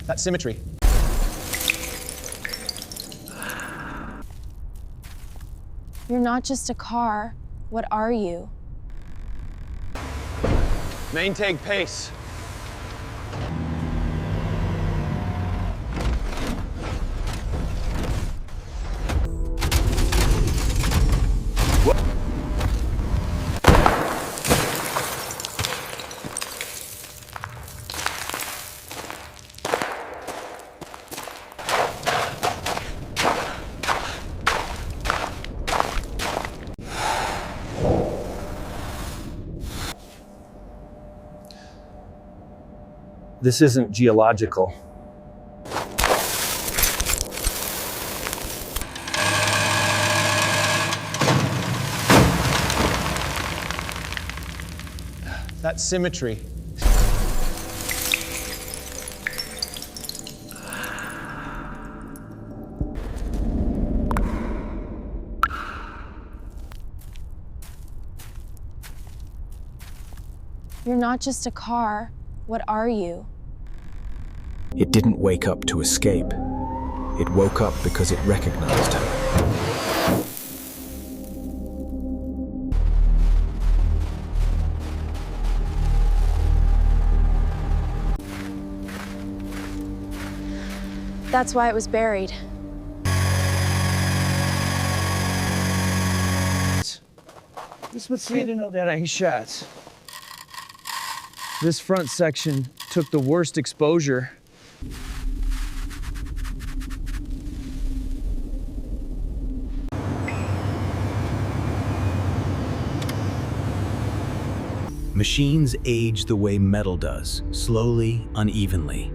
That symmetry. You're not just a car. What are you? Maintain pace. This isn't geological. That symmetry. You're not just a car. What are you? It didn't wake up to escape. It woke up because it recognized her. That's why it was buried. This must be to know that I shot. This front section took the worst exposure. Machines age the way metal does, slowly, unevenly.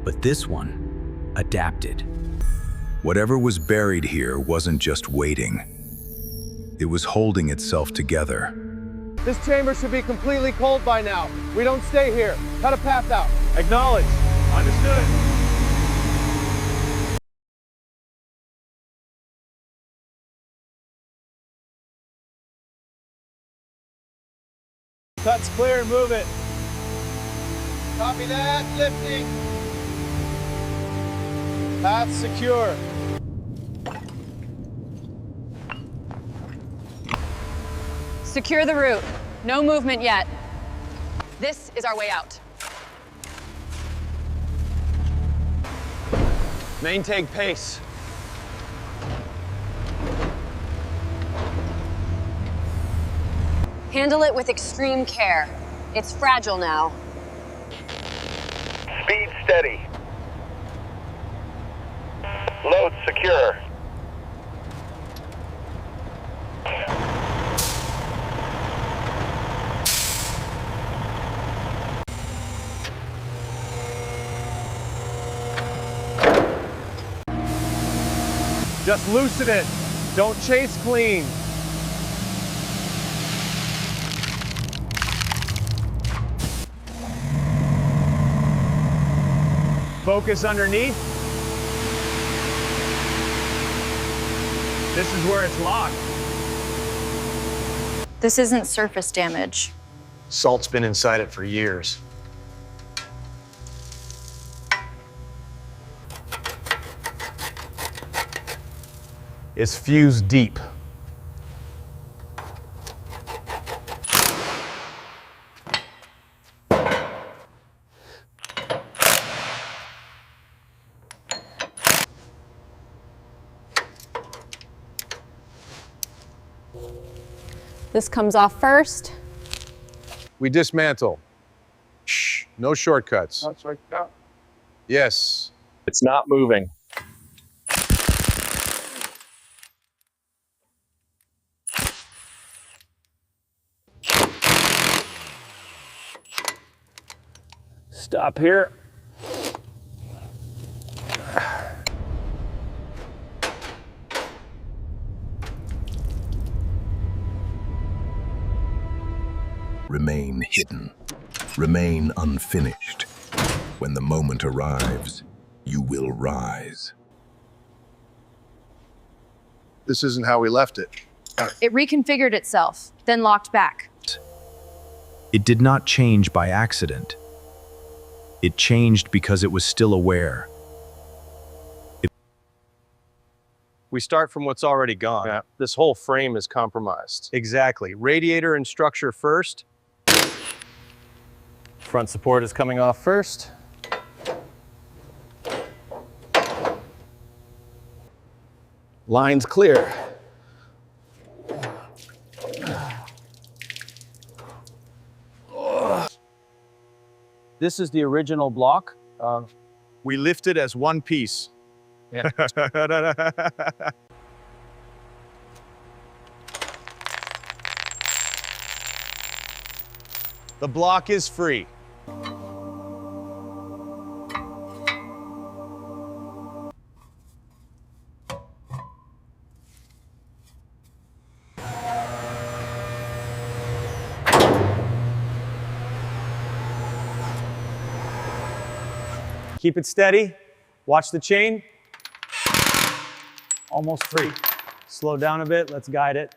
But this one adapted. Whatever was buried here wasn't just waiting. It was holding itself together. This chamber should be completely cold by now. We don't stay here. Cut a path out. Acknowledged. Understood. Cut's clear, move it. Copy that, lifting. Path secure. Secure the route. No movement yet. This is our way out. Maintain pace. Handle it with extreme care. It's fragile now. Speed steady. Load secure. Just loosen it. Don't chase clean. Focus underneath. This is where it's locked. This isn't surface damage. Salt's been inside it for years. It's fused deep. This comes off first. We dismantle. Shh, no shortcuts. That's right. Yes. It's not moving. Stop here. Remain hidden. Remain unfinished. When the moment arrives, you will rise. This isn't how we left it. It reconfigured itself, then locked back. It did not change by accident. It changed because it was still aware. We start from what's already gone. Yeah, this whole frame is compromised. Exactly. Radiator and structure first. Front support is coming off first. Line's clear. This is the original block. We lift it as one piece. Yeah. The block is free. Keep it steady. Watch the chain. Almost free. Slow down a bit. Let's guide it.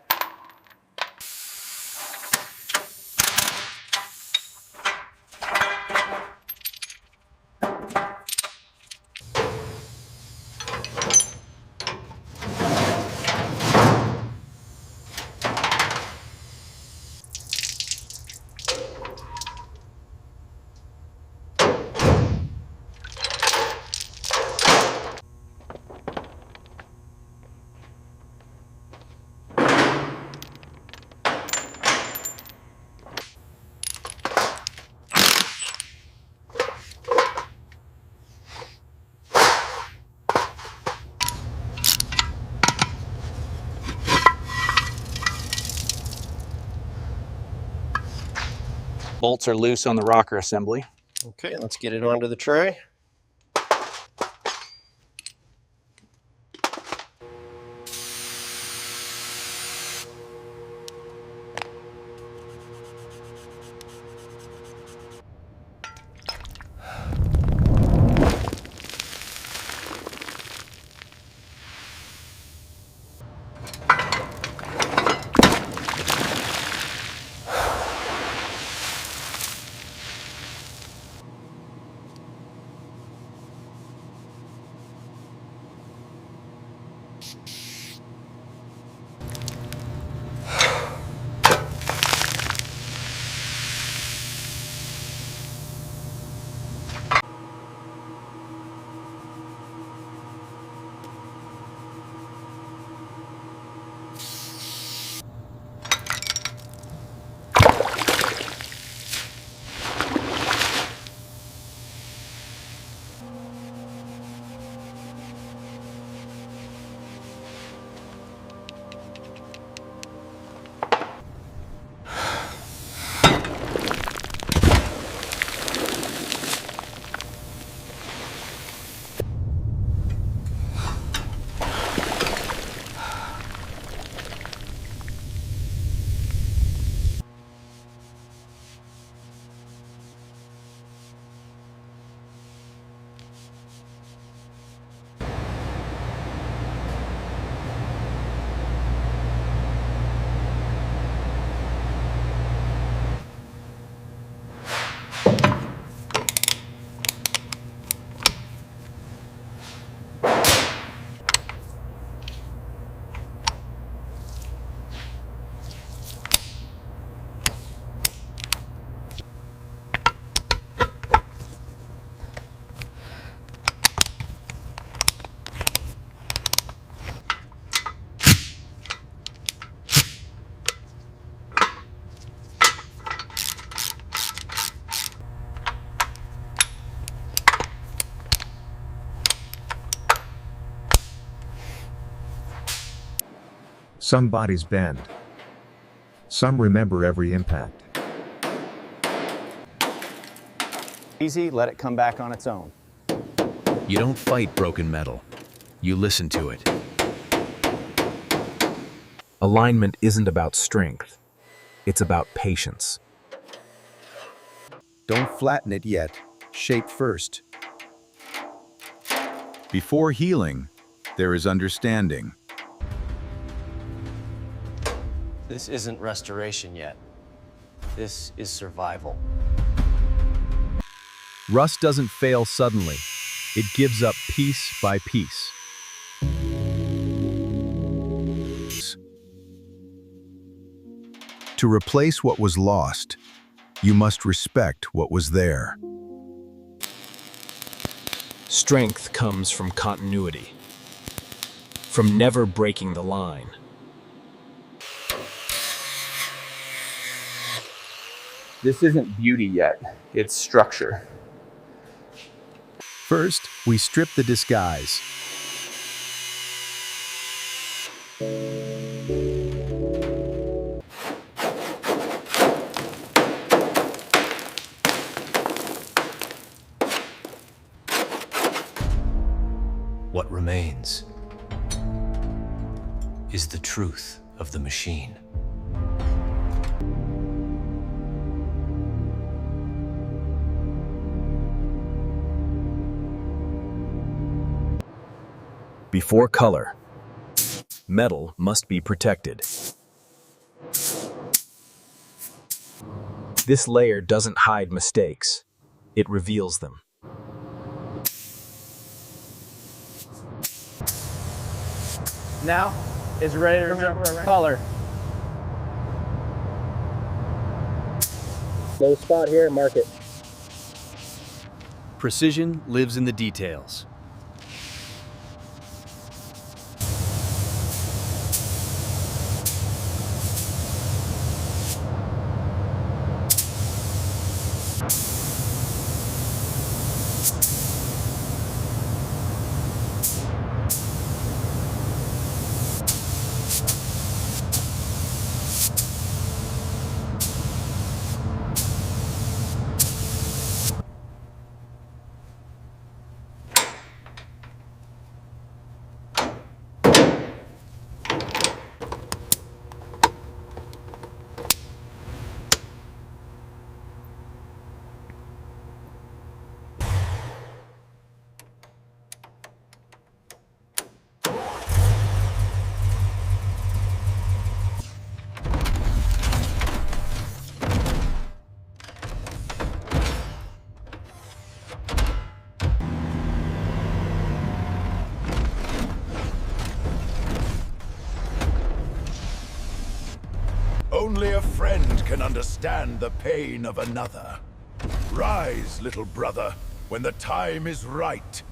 Bolts are loose on the rocker assembly. Okay, let's get it onto the tray. Some bodies bend. Some remember every impact. Easy, let it come back on its own. You don't fight broken metal. You listen to it. Alignment isn't about strength. It's about patience. Don't flatten it yet. Shape first. Before healing, there is understanding. This isn't restoration yet. This is survival. Rust doesn't fail suddenly. It gives up piece by piece. To replace what was lost, you must respect what was there. Strength comes from continuity, from never breaking the line. This isn't beauty yet, it's structure. First, we strip the disguise. What remains is the truth of the machine. Before color, metal must be protected. This layer doesn't hide mistakes, it reveals them. Now it's ready to jump for color. Low spot here, mark it. Precision lives in the details. Only a friend can understand the pain of another. Rise, little brother, when the time is right.